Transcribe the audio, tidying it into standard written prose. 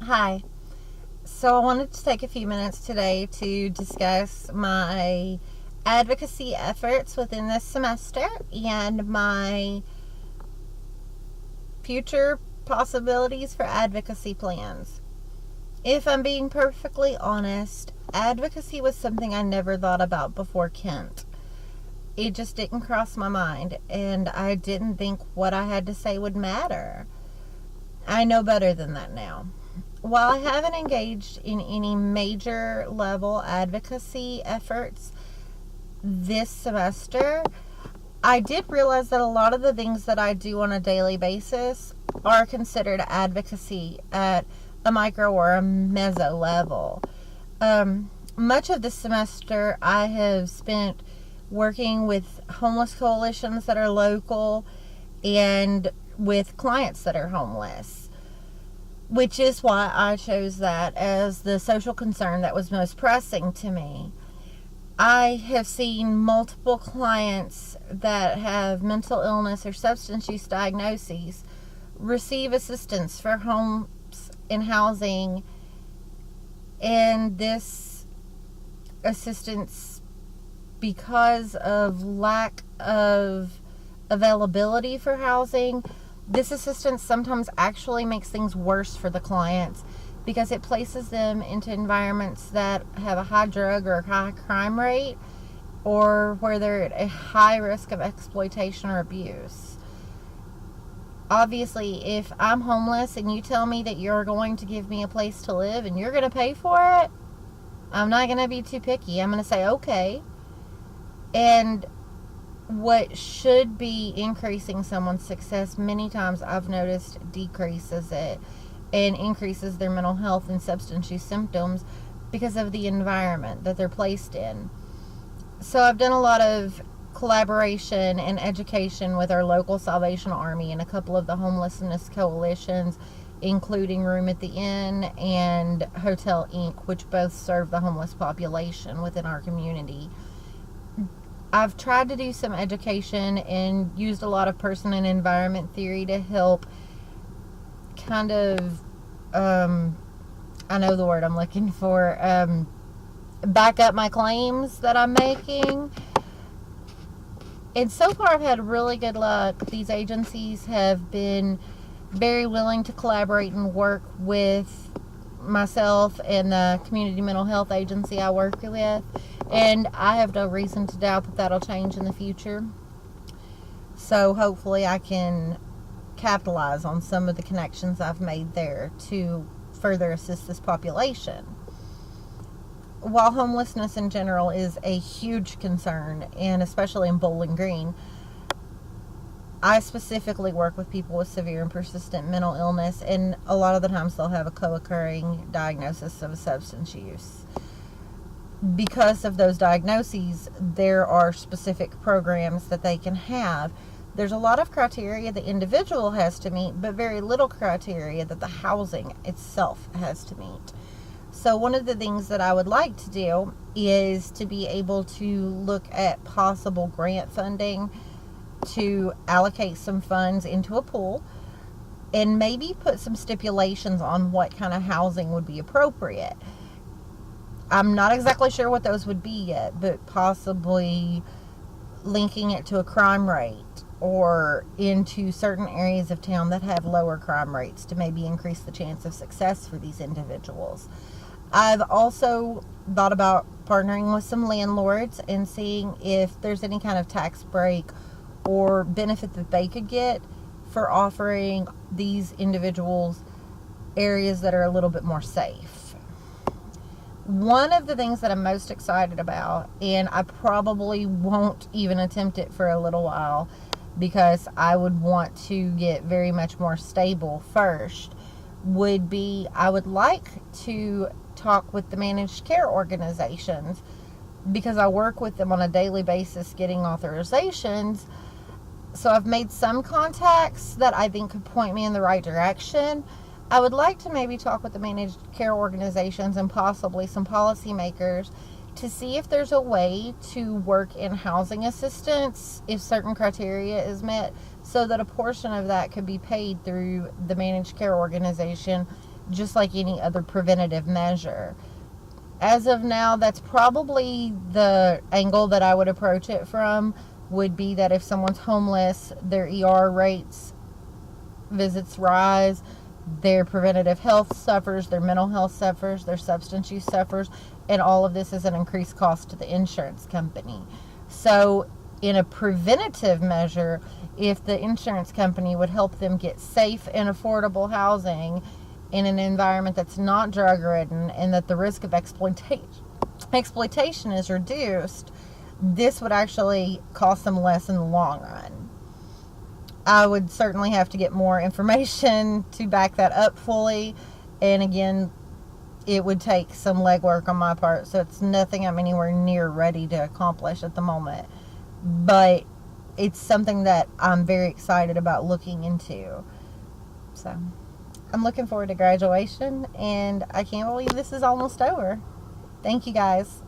Hi. So I wanted to take a few minutes today to discuss my advocacy efforts within this semester and my future possibilities for advocacy plans. If I'm being perfectly honest, advocacy was something I never thought about before Kent. It just didn't cross my mind, and I didn't think what I had to say would matter. I know better than that now. While I haven't engaged in any major level advocacy efforts this semester, I did realize that a lot of the things that I do on a daily basis are considered advocacy at a micro or a meso level. Much of this semester I have spent working with homeless coalitions that are local and with clients that are homeless, which is why I chose that as the social concern that was most pressing to me. I have seen multiple clients that have mental illness or substance use diagnoses receive assistance for homes and housing, and this assistance, because of lack of availability for housing, this assistance sometimes actually makes things worse for the clients because it places them into environments that have a high drug or high crime rate, or where they're at a high risk of exploitation or abuse. Obviously, if I'm homeless and you tell me that you're going to give me a place to live and you're going to pay for it, I'm not going to be too picky. I'm going to say, okay. And what should be increasing someone's success, many times I've noticed, decreases it and increases their mental health and substance use symptoms because of the environment that they're placed in. So I've done a lot of collaboration and education with our local Salvation Army and a couple of the homelessness coalitions, including Room at the Inn and Hotel Inc., which both serve the homeless population within our community. I've tried to do some education and used a lot of person and environment theory to help kind of, I know the word I'm looking for, back up my claims that I'm making. And so far I've had really good luck. These agencies have been very willing to collaborate and work with myself and the community mental health agency I work with, and I have no reason to doubt that that'll change in the future. So hopefully I can capitalize on some of the connections I've made there to further assist this population. While homelessness in general is a huge concern, and especially in Bowling Green, I specifically work with people with severe and persistent mental illness, and a lot of the times they'll have a co-occurring diagnosis of substance use. Because of those diagnoses, there are specific programs that they can have. There's a lot of criteria the individual has to meet, but very little criteria that the housing itself has to meet. So one of the things that I would like to do is to be able to look at possible grant funding to allocate some funds into a pool and maybe put some stipulations on what kind of housing would be appropriate. I'm not exactly sure what those would be yet, but possibly linking it to a crime rate or into certain areas of town that have lower crime rates to maybe increase the chance of success for these individuals. I've also thought about partnering with some landlords and seeing if there's any kind of tax break or benefit that they could get for offering these individuals areas that are a little bit more safe. One of the things that I'm most excited about, and I probably won't even attempt it for a little while because I would want to get very much more stable first, would be I would like to talk with the managed care organizations, because I work with them on a daily basis getting authorizations. So I've made some contacts that I think could point me in the right direction. I would like to maybe talk with the managed care organizations and possibly some policymakers to see if there's a way to work in housing assistance if certain criteria is met, so that a portion of that could be paid through the managed care organization just like any other preventative measure. As of now, that's probably the angle that I would approach it from, would be that if someone's homeless, their ER rates, visits rise, their preventative health suffers, their mental health suffers, their substance use suffers, and all of this is an increased cost to the insurance company. So in a preventative measure, if the insurance company would help them get safe and affordable housing in an environment that's not drug ridden and that the risk of exploitation is reduced, this would actually cost them less in the long run. I would certainly have to get more information to back that up fully, and again, it would take some legwork on my part, so it's nothing I'm anywhere near ready to accomplish at the moment, but it's something that I'm very excited about looking into. So I'm looking forward to graduation, and I can't believe this is almost over. Thank you guys.